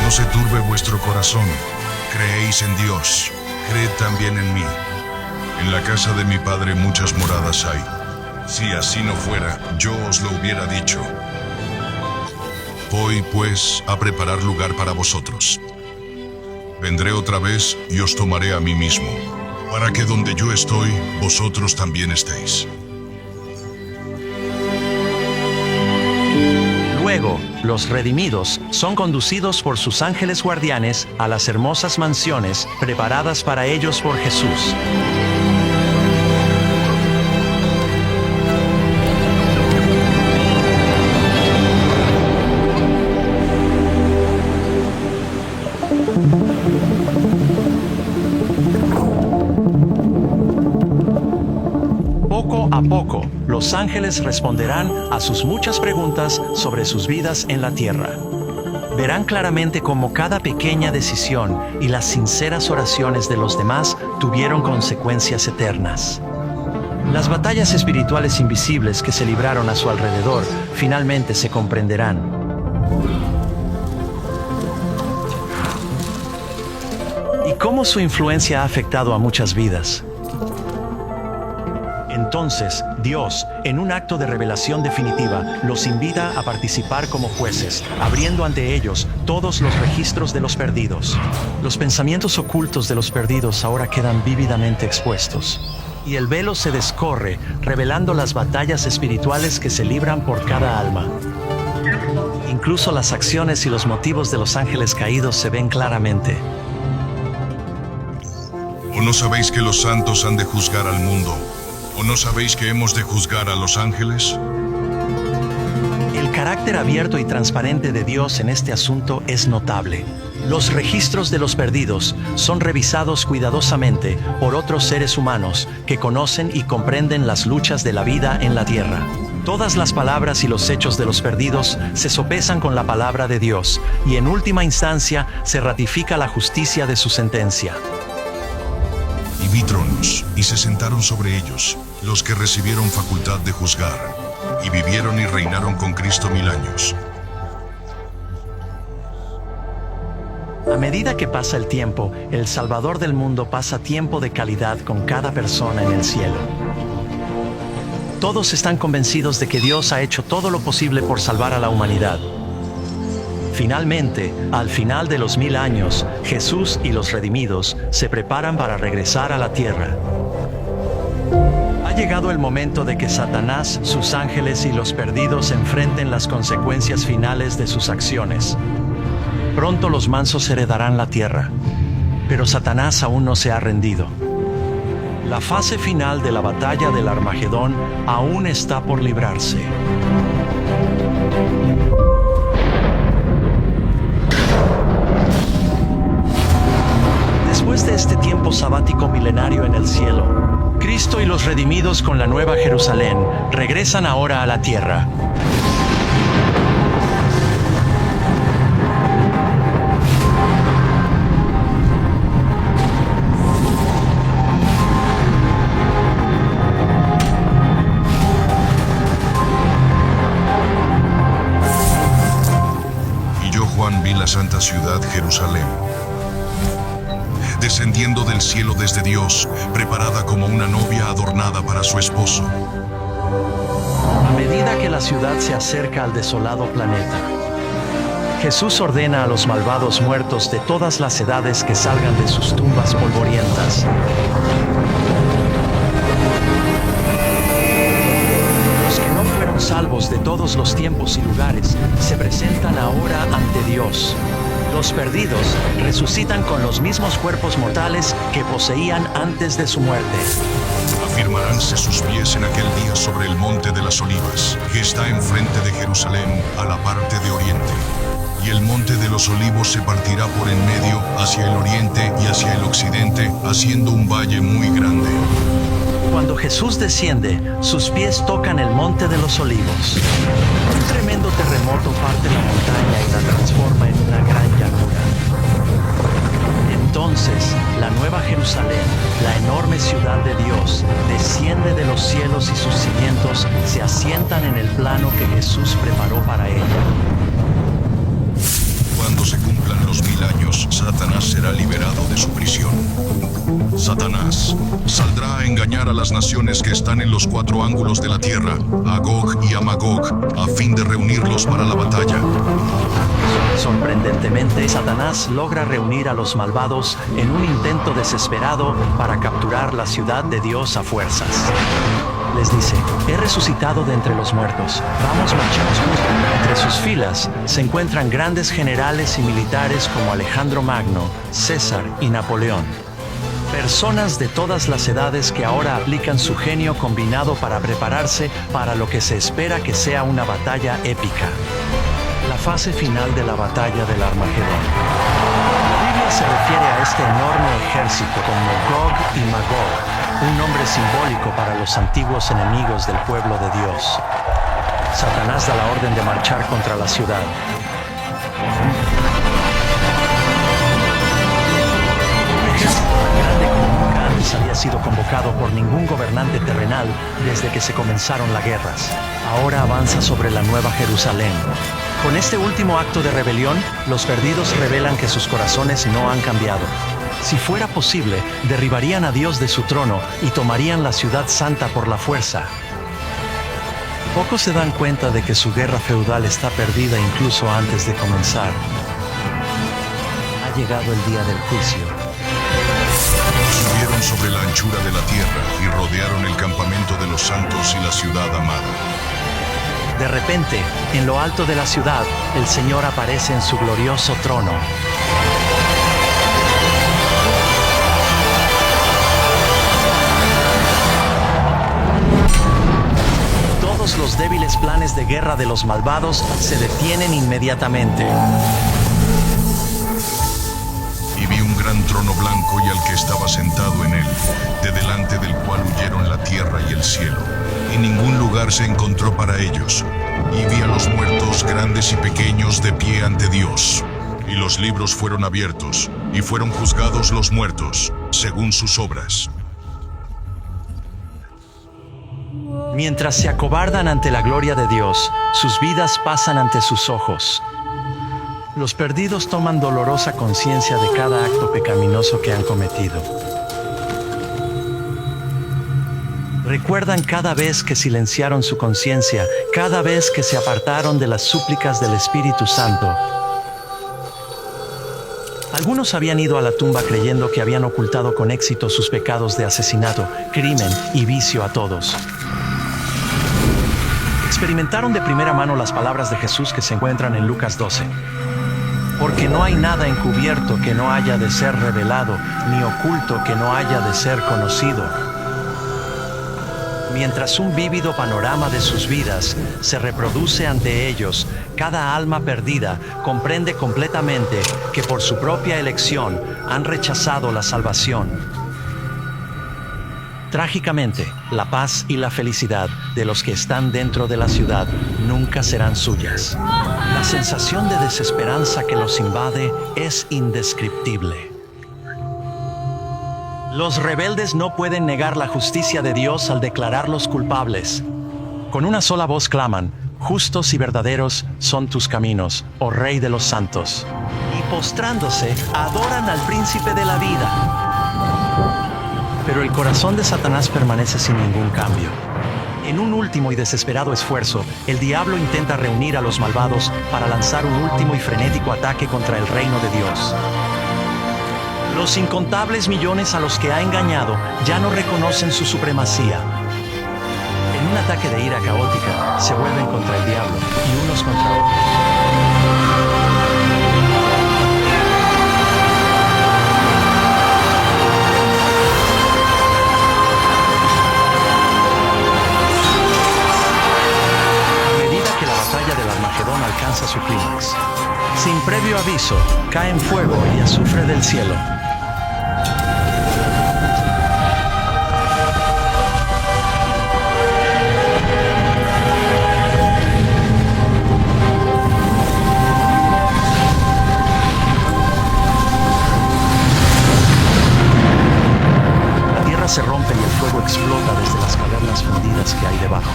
No se turbe vuestro corazón. Creéis en Dios, creed también en mí. En la casa de mi Padre muchas moradas hay. Si así no fuera, yo os lo hubiera dicho. Voy, pues, a preparar lugar para vosotros. Vendré otra vez y os tomaré a mí mismo, para que donde yo estoy, vosotros también estéis. Luego, los redimidos son conducidos por sus ángeles guardianes a las hermosas mansiones preparadas para ellos por Jesús. Poco a poco, los ángeles responderán a sus muchas preguntas sobre sus vidas en la tierra. Verán claramente cómo cada pequeña decisión y las sinceras oraciones de los demás tuvieron consecuencias eternas. Las batallas espirituales invisibles que se libraron a su alrededor finalmente se comprenderán. ¿Y cómo su influencia ha afectado a muchas vidas? Entonces, Dios, en un acto de revelación definitiva, los invita a participar como jueces, abriendo ante ellos todos los registros de los perdidos. Los pensamientos ocultos de los perdidos ahora quedan vívidamente expuestos. Y el velo se descorre, revelando las batallas espirituales que se libran por cada alma. Incluso las acciones y los motivos de los ángeles caídos se ven claramente. ¿O no sabéis que los santos han de juzgar al mundo? ¿O no sabéis que hemos de juzgar a los ángeles? El carácter abierto y transparente de Dios en este asunto es notable. Los registros de los perdidos son revisados cuidadosamente por otros seres humanos que conocen y comprenden las luchas de la vida en la tierra. Todas las palabras y los hechos de los perdidos se sopesan con la palabra de Dios y en última instancia se ratifica la justicia de su sentencia. Y vi tronos, y se sentaron sobre ellos, los que recibieron facultad de juzgar, y vivieron y reinaron con Cristo 1000 años. A medida que pasa el tiempo, el Salvador del mundo pasa tiempo de calidad con cada persona en el cielo. Todos están convencidos de que Dios ha hecho todo lo posible por salvar a la humanidad. Finalmente, al final de los 1000 años, Jesús y los redimidos se preparan para regresar a la tierra. Ha llegado el momento de que Satanás, sus ángeles y los perdidos enfrenten las consecuencias finales de sus acciones. Pronto los mansos heredarán la tierra, pero Satanás aún no se ha rendido. La fase final de la batalla del Armagedón aún está por librarse. Después de este tiempo sabático milenario en el cielo, Cristo y los redimidos con la Nueva Jerusalén regresan ahora a la tierra. Y yo, Juan, vi la santa ciudad Jerusalén, descendiendo del cielo desde Dios, preparada como una novia adornada para su esposo. A medida que la ciudad se acerca al desolado planeta, Jesús ordena a los malvados muertos de todas las edades que salgan de sus tumbas polvorientas. Los que no fueron salvos de todos los tiempos y lugares se presentan ahora ante Dios. Los perdidos resucitan con los mismos cuerpos mortales que poseían antes de su muerte. Afirmaránse sus pies en aquel día sobre el monte de las Olivas, que está enfrente de Jerusalén, a la parte de oriente. Y el monte de los Olivos se partirá por en medio hacia el oriente y hacia el occidente, haciendo un valle muy grande. Cuando Jesús desciende, sus pies tocan el monte de los Olivos. Un tremendo terremoto parte la montaña y la transforma en una gran llanura. Entonces, la la Nueva Jerusalén, la enorme ciudad de Dios, desciende de los cielos y sus cimientos se asientan en el plano que Jesús preparó para ella. Cuando se cumplan los 1000 años, Satanás será liberado de su prisión. Satanás saldrá a engañar a las naciones que están en los 4 ángulos de la tierra, a Gog y a Magog, a fin de reunirlos para la batalla. Sorprendentemente, Satanás logra reunir a los malvados en un intento desesperado para capturar la ciudad de Dios a fuerzas. Les dice, he resucitado de entre los muertos, vamos, marchamos juntos. Entre sus filas se encuentran grandes generales y militares como Alejandro Magno, César y Napoleón. Personas de todas las edades que ahora aplican su genio combinado para prepararse para lo que se espera que sea una batalla épica. La fase final de la batalla del Armagedón. La Biblia se refiere a este enorme ejército como Gog y Magog, un nombre simbólico para los antiguos enemigos del pueblo de Dios. Satanás da la orden de marchar contra la ciudad. Un ejército tan grande como nunca antes había sido convocado por ningún gobernante terrenal desde que se comenzaron las guerras. Ahora avanza sobre la Nueva Jerusalén. Con este último acto de rebelión, los perdidos revelan que sus corazones no han cambiado. Si fuera posible, derribarían a Dios de su trono y tomarían la ciudad santa por la fuerza. Pocos se dan cuenta de que su guerra feudal está perdida incluso antes de comenzar. Ha llegado el día del juicio. Subieron sobre la anchura de la tierra y rodearon el campamento de los santos y la ciudad amada. De repente, en lo alto de la ciudad, el Señor aparece en su glorioso trono. Todos los débiles planes de guerra de los malvados se detienen inmediatamente. Y vi un gran trono blanco y al que estaba sentado en él, de delante del cual huyeron la tierra y el cielo, y ningún lugar se encontró para ellos. Y vi a los muertos, grandes y pequeños, de pie ante Dios. Y los libros fueron abiertos, y fueron juzgados los muertos, según sus obras. Mientras se acobardan ante la gloria de Dios, sus vidas pasan ante sus ojos. Los perdidos toman dolorosa conciencia de cada acto pecaminoso que han cometido. Recuerdan cada vez que silenciaron su conciencia, cada vez que se apartaron de las súplicas del Espíritu Santo. Algunos habían ido a la tumba creyendo que habían ocultado con éxito sus pecados de asesinato, crimen y vicio a todos. Experimentaron de primera mano las palabras de Jesús que se encuentran en Lucas 12. Porque no hay nada encubierto que no haya de ser revelado, ni oculto que no haya de ser conocido. Mientras un vívido panorama de sus vidas se reproduce ante ellos, cada alma perdida comprende completamente que por su propia elección han rechazado la salvación. Trágicamente, la paz y la felicidad de los que están dentro de la ciudad nunca serán suyas. La sensación de desesperanza que los invade es indescriptible. Los rebeldes no pueden negar la justicia de Dios al declararlos culpables. Con una sola voz claman, justos y verdaderos son tus caminos, oh Rey de los santos. Y postrándose, adoran al príncipe de la vida. Pero el corazón de Satanás permanece sin ningún cambio. En un último y desesperado esfuerzo, el diablo intenta reunir a los malvados para lanzar un último y frenético ataque contra el reino de Dios. Los incontables millones a los que ha engañado ya no reconocen su supremacía. En un ataque de ira caótica, se vuelven contra el diablo y unos contra otros. A medida que la batalla del Armagedón alcanza su clímax, sin previo aviso, caen fuego y azufre del cielo. se rompe y el fuego explota desde las cavernas fundidas que hay debajo.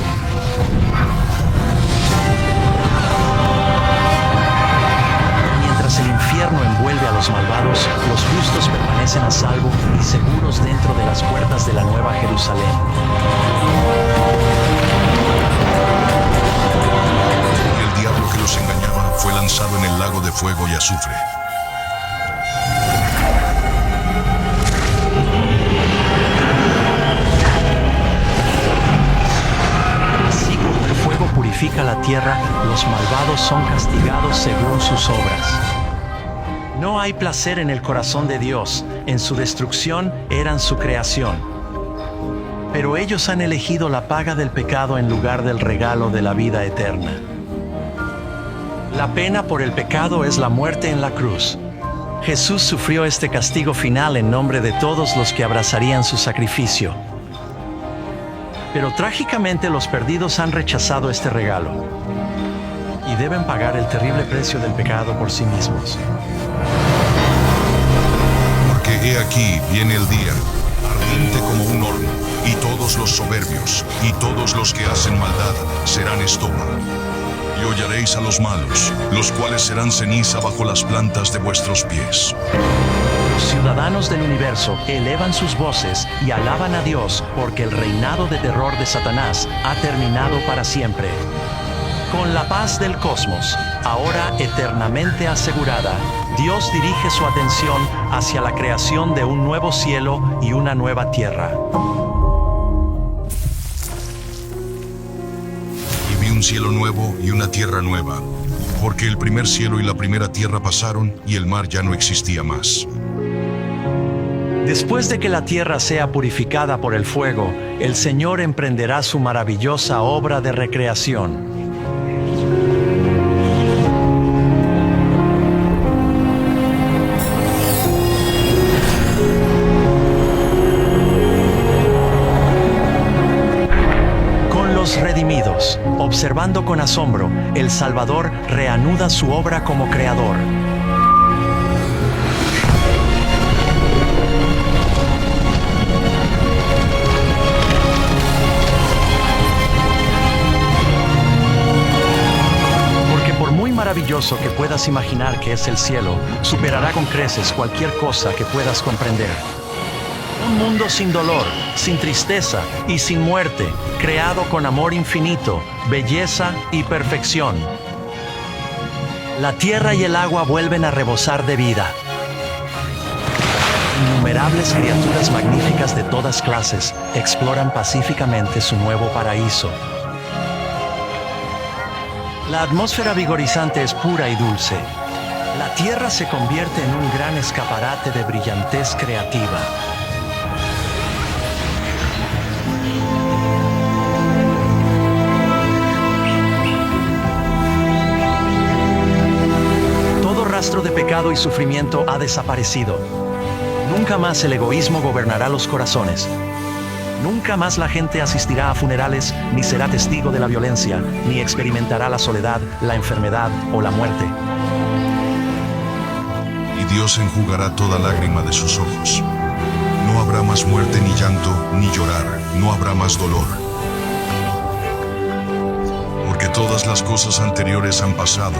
Mientras el infierno envuelve a los malvados, los justos permanecen a salvo y seguros dentro de las puertas de la Nueva Jerusalén. El diablo que los engañaba fue lanzado en el lago de fuego y azufre. Así como el fuego purifica la tierra, los malvados son castigados según sus obras. No hay placer en el corazón de Dios, en su destrucción eran su creación. Pero ellos han elegido la paga del pecado en lugar del regalo de la vida eterna. La pena por el pecado es la muerte en la cruz. Jesús sufrió este castigo final en nombre de todos los que abrazarían su sacrificio. Pero trágicamente los perdidos han rechazado este regalo y deben pagar el terrible precio del pecado por sí mismos. Porque he aquí viene el día, ardiente como un horno, y todos los soberbios y todos los que hacen maldad serán estopa. Y hollaréis a los malos, los cuales serán ceniza bajo las plantas de vuestros pies. Los ciudadanos del universo elevan sus voces y alaban a Dios porque el reinado de terror de Satanás ha terminado para siempre. Con la paz del cosmos, ahora eternamente asegurada, Dios dirige su atención hacia la creación de un nuevo cielo y una nueva tierra. Y vi un cielo nuevo y una tierra nueva, porque el primer cielo y la primera tierra pasaron y el mar ya no existía más. Después de que la tierra sea purificada por el fuego, el Señor emprenderá su maravillosa obra de recreación. Redimidos, observando con asombro, el Salvador reanuda su obra como creador. Porque por muy maravilloso que puedas imaginar que es el cielo, superará con creces cualquier cosa que puedas comprender. Un mundo sin dolor, sin tristeza y sin muerte, creado con amor infinito, belleza y perfección. La tierra y el agua vuelven a rebosar de vida. Innumerables criaturas magníficas de todas clases exploran pacíficamente su nuevo paraíso. La atmósfera vigorizante es pura y dulce. La tierra se convierte en un gran escaparate de brillantez creativa. De pecado y sufrimiento ha desaparecido. Nunca más el egoísmo gobernará los corazones. Nunca más la gente asistirá a funerales, ni será testigo de la violencia, ni experimentará la soledad, la enfermedad o la muerte. Y Dios enjugará toda lágrima de sus ojos. No habrá más muerte, ni llanto, ni llorar. No habrá más dolor. Porque todas las cosas anteriores han pasado.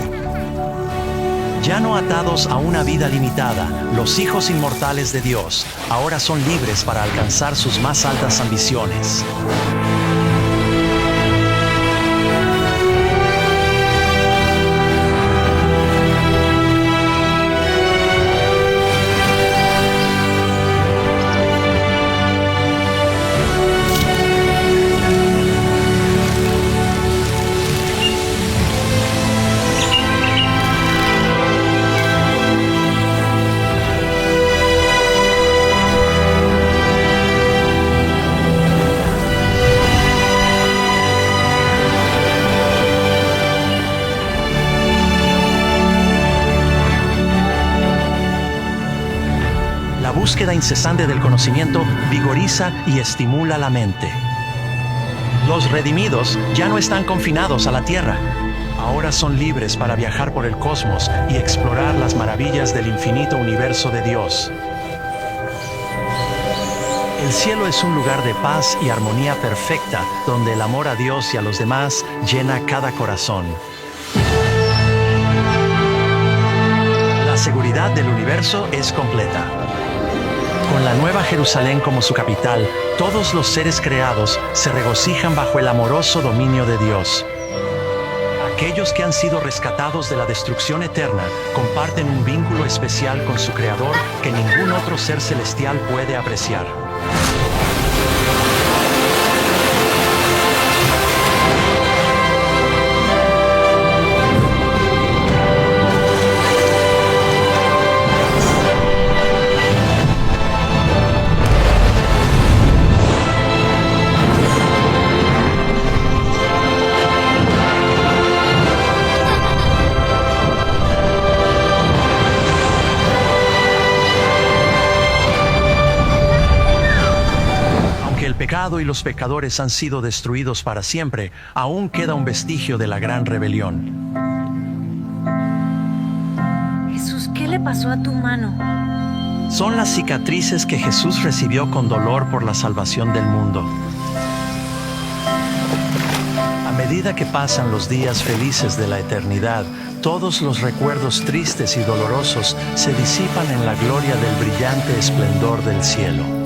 Ya no atados a una vida limitada, los hijos inmortales de Dios ahora son libres para alcanzar sus más altas ambiciones. La búsqueda incesante del conocimiento vigoriza y estimula la mente. Los redimidos ya no están confinados a la tierra. Ahora son libres para viajar por el cosmos y explorar las maravillas del infinito universo de Dios. El cielo es un lugar de paz y armonía perfecta, donde el amor a Dios y a los demás llena cada corazón. La seguridad del universo es completa. Con la Nueva Jerusalén como su capital, todos los seres creados se regocijan bajo el amoroso dominio de Dios. Aquellos que han sido rescatados de la destrucción eterna comparten un vínculo especial con su Creador que ningún otro ser celestial puede apreciar. El pecado y los pecadores han sido destruidos para siempre, aún queda un vestigio de la gran rebelión. Jesús, ¿qué le pasó a tu mano? Son las cicatrices que Jesús recibió con dolor por la salvación del mundo. A medida que pasan los días felices de la eternidad, todos los recuerdos tristes y dolorosos se disipan en la gloria del brillante esplendor del cielo.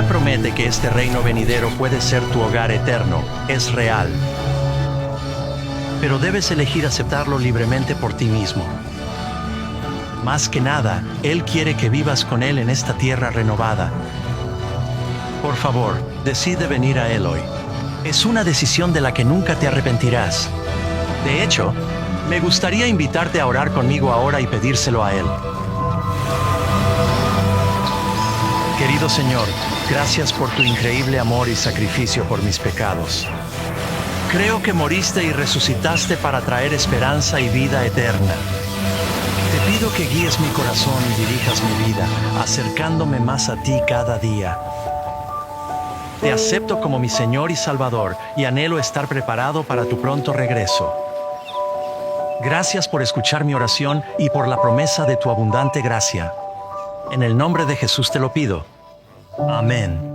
Promete que este reino venidero puede ser tu hogar eterno, es real. Pero debes elegir aceptarlo libremente por ti mismo. Más que nada, Él quiere que vivas con Él en esta tierra renovada. Por favor, decide venir a Él hoy. Es una decisión de la que nunca te arrepentirás. De hecho, me gustaría invitarte a orar conmigo ahora y pedírselo a Él. Querido Señor, gracias por tu increíble amor y sacrificio por mis pecados. Creo que moriste y resucitaste para traer esperanza y vida eterna. Te pido que guíes mi corazón y dirijas mi vida, acercándome más a ti cada día. Te acepto como mi Señor y Salvador y anhelo estar preparado para tu pronto regreso. Gracias por escuchar mi oración y por la promesa de tu abundante gracia. En el nombre de Jesús te lo pido. Amén.